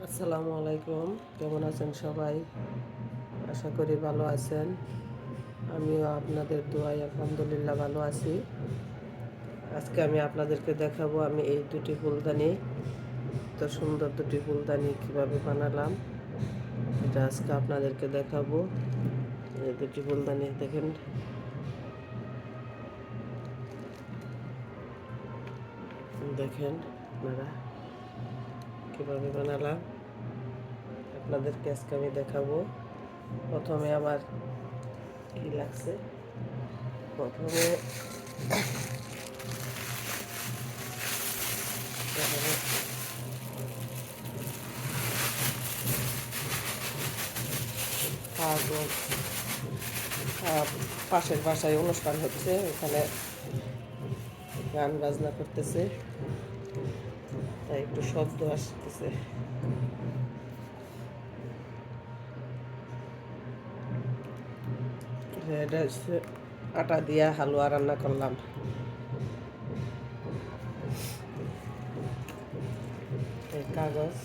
আসসালামু আলাইকুম। কেমন আছেন সবাই? আশা করি ভালো আছেন। আমিও আপনাদের দোয়ায় আলহামদুলিল্লাহ ভালো আছি। আজকে আমি আপনাদেরকে দেখাবো আমি এই দুটি ফুলদানি, তো সুন্দর দুটি ফুলদানি কীভাবে বানালাম, এটা আজকে আপনাদেরকে দেখাবো। এই দুটি ফুলদানি দেখেন, দেখেন আপনারা কীভাবে বানালাম, আপনাদেরকে আজকে আমি দেখাবো। প্রথমে আমার কি লাগছে, প্রথমে কাগজ, পাশের বাসায় অনুষ্ঠান হচ্ছে, এখানে গান বাজনা করতেছে, তাই একটু শব্দ আসতেছে। এটা হচ্ছে আটা দিয়া হালুয়া রান্না করলাম। এই কাগজ,